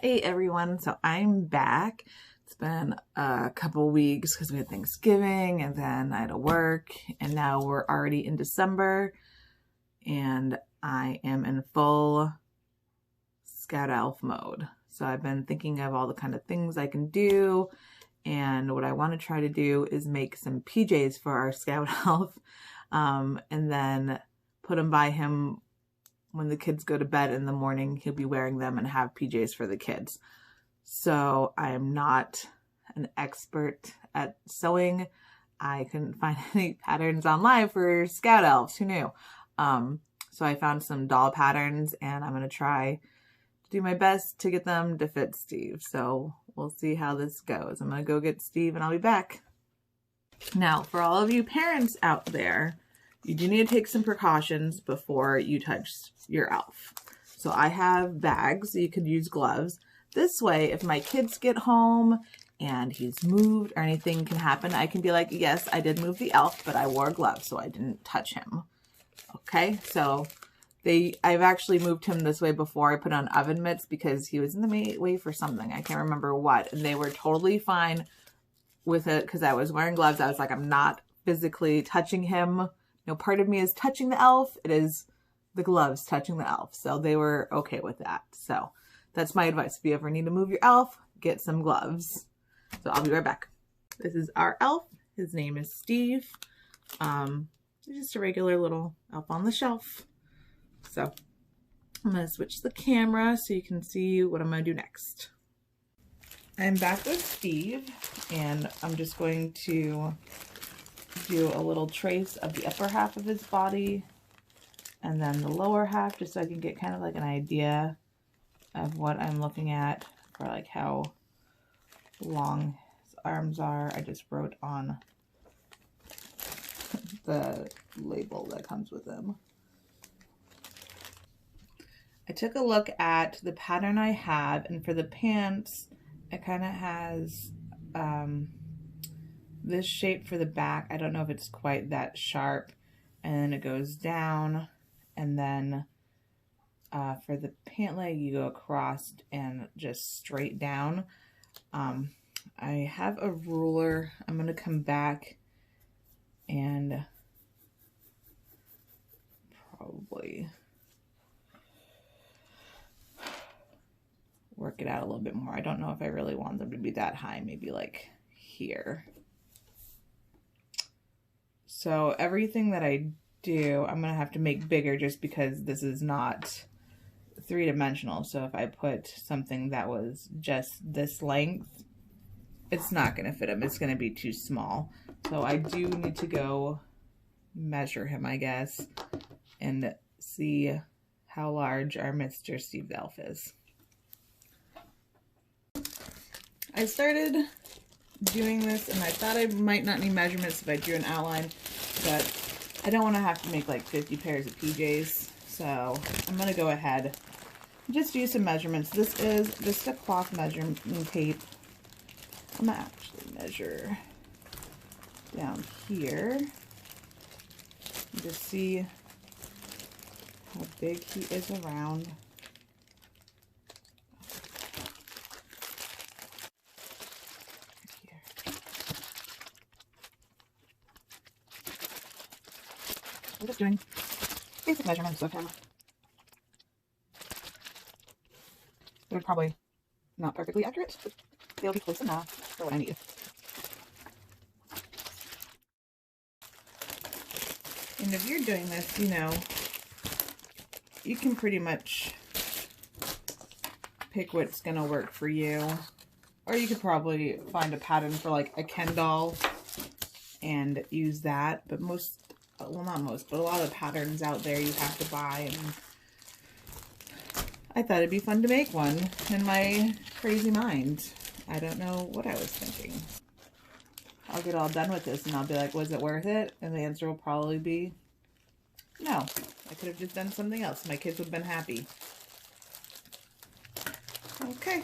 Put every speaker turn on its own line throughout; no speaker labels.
Hey everyone, so I'm back. It's been a couple weeks because we had Thanksgiving and then I had to work, and now we're already in December and I am in full Scout Elf mode. So I've been thinking of all the kind of things I can do, and what I want to try to do is make some PJs for our Scout Elf and then put them by him when the kids go to bed in the morning. He'll be wearing them and have PJs for the kids. So I am not an expert at sewing. I couldn't find any patterns online for Scout Elves. Who knew? So I found some doll patterns and I'm going to try to do my best to get them to fit Steve. So we'll see how this goes. I'm going to go get Steve and I'll be back. Now, for all of you parents out there, you do need to take some precautions before you touch your elf. So I have bags, so you could use gloves. This way, if my kids get home and he's moved or anything can happen, I can be like, yes, I did move the elf, but I wore gloves, so I didn't touch him. Okay, so I've actually moved him this way before. I put on oven mitts because he was in the way for something. I can't remember what. And they were totally fine with it because I was wearing gloves. I was like, I'm not physically touching him. No part of me is touching the elf. It is the gloves touching the elf. So they were okay with that. So that's my advice. If you ever need to move your elf, get some gloves. So I'll be right back. This is our elf. His name is Steve. He's just a regular little elf on the shelf. So I'm going to switch the camera so you can see what I'm going to do next. I'm back with Steve, and I'm just going to do a little trace of the upper half of his body and then the lower half, just so I can get kind of like an idea of what I'm looking at for like how long his arms are. I just wrote on the label that comes with him. I took a look at the pattern I have, and for the pants it kind of has this shape for the back. I don't know if it's quite that sharp, and then it goes down, and then for the pant leg you go across and just straight down. I have a ruler. I'm going to come back and probably work it out a little bit more. I don't know if I really want them to be that high, maybe like here. So everything that I do, I'm going to have to make bigger just because this is not three-dimensional. So if I put something that was just this length, it's not going to fit him. It's going to be too small. So I do need to go measure him, I guess, and see how large our Mr. Steve the Elf is. I started doing this and I thought I might not need measurements if I drew an outline, but I don't want to have to make like 50 pairs of PJs, so I'm going to go ahead and just do some measurements. This is just a cloth measuring tape. I'm going to actually measure down here and just see how big he is around. I'm just doing basic measurements of him. They're probably not perfectly accurate, but they'll be close enough for what I need. And if you're doing this, you know, you can pretty much pick what's gonna work for you. Or you could probably find a pattern for like a Ken doll and use that, but most, well, not most, but a lot of the patterns out there you have to buy, and I thought it'd be fun to make one in my crazy mind. I don't know what I was thinking. I'll get all done with this and I'll be like, was it worth it? And the answer will probably be no. I could have just done something else. My kids would have been happy. Okay,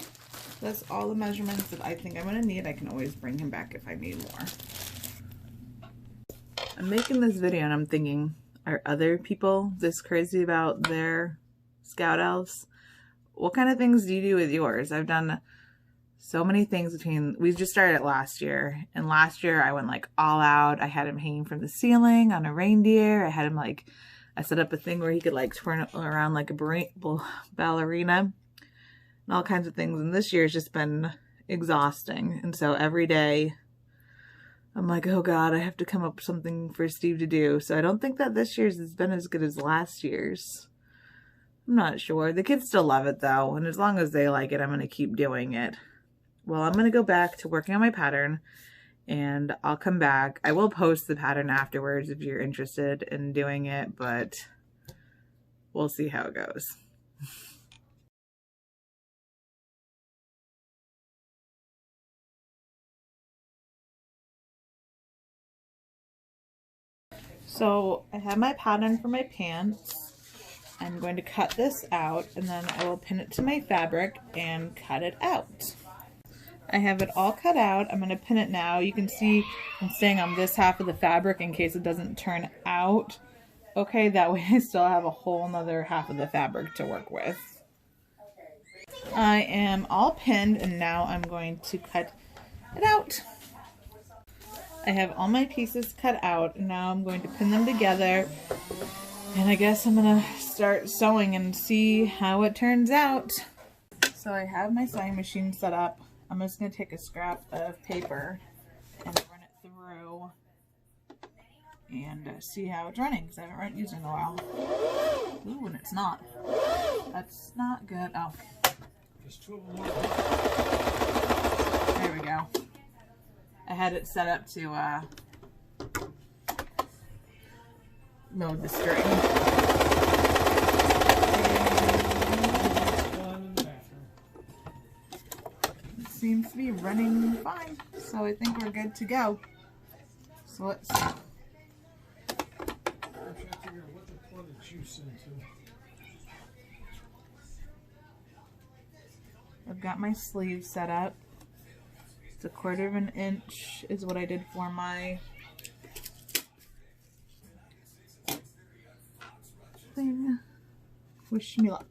that's all the measurements that I think I'm going to need. I can always bring him back if I need more. I'm making this video and I'm thinking, are other people this crazy about their Scout Elves? what kind of things do you do with yours? I've done so many things we just started it last year. And last year I went like all out. I had him hanging from the ceiling on a reindeer. I had him like, I set up a thing where he could like turn around like a ballerina and all kinds of things. And this year's just been exhausting. And so every day I'm like, oh God, I have to come up with something for Steve to do. So I don't think that this year's has been as good as last year's. I'm not sure. The kids still love it though. And as long as they like it, I'm going to keep doing it. Well, I'm going to go back to working on my pattern and I'll come back. I will post the pattern afterwards if you're interested in doing it, but we'll see how it goes. So I have my pattern for my pants. I'm going to cut this out and then I will pin it to my fabric and cut it out. I have it all cut out. I'm going to pin it now. You can see I'm staying on this half of the fabric in case it doesn't turn out. Okay, that way I still have a whole nother half of the fabric to work with. I am all pinned and now I'm going to cut it out. I have all my pieces cut out and now I'm going to pin them together. And I guess I'm going to start sewing and see how it turns out. So I have my sewing machine set up. I'm just going to take a scrap of paper and run it through and see how it's running because I haven't used it in a while. Ooh, and it's not. That's not good. Oh. There we go. I had it set up to mode the string. It seems to be running fine, so I think we're good to go. So let's see. I've got my sleeve set up. It's 1/4 of an inch is what I did for my thing. Wish me luck.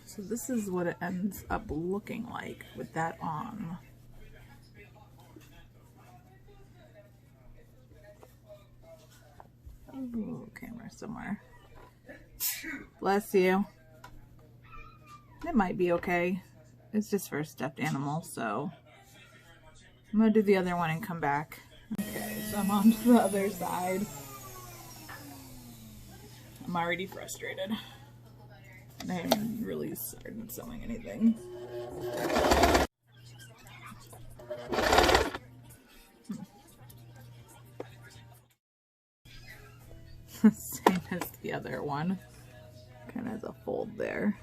So this is what it ends up looking like with that on. Ooh, camera somewhere. Bless you. It might be okay. It's just for a stuffed animal, so I'm gonna do the other one and come back. Okay, so I'm on to the other side. I'm already frustrated. I haven't really started sewing anything. Same as the other one. Kind of has a fold there.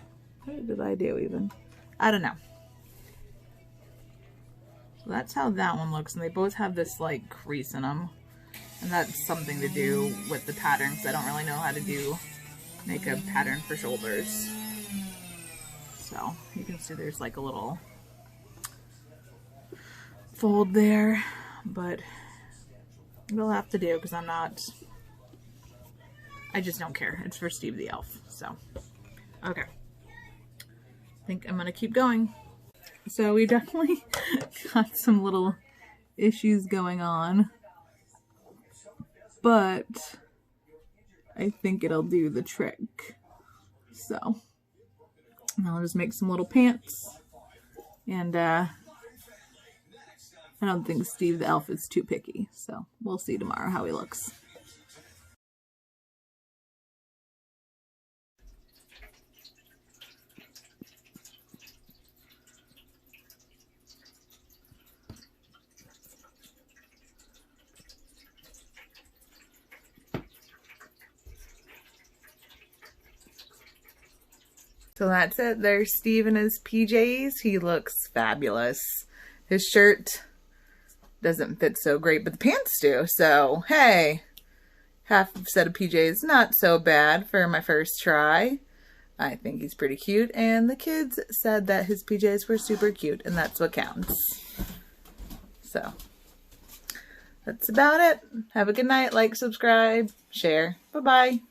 What did I do even? I don't know. So that's how that one looks, and they both have this like crease in them. And that's something to do with the pattern, because I don't really know how to make a pattern for shoulders. So you can see there's like a little fold there, but it'll have to do because I just don't care. It's for Steve the Elf. So, okay. I think I'm gonna keep going. So we definitely got some little issues going on, but I think it'll do the trick. So I'll just make some little pants, and I don't think Steve the Elf is too picky, so we'll see tomorrow how he looks. So that's it. There's Steve in his PJs. He looks fabulous. His shirt doesn't fit so great, but the pants do. So, hey, half a set of PJs, not so bad for my first try. I think he's pretty cute, and the kids said that his PJs were super cute, and that's what counts. So, that's about it. Have a good night. Like, subscribe, share. Bye-bye.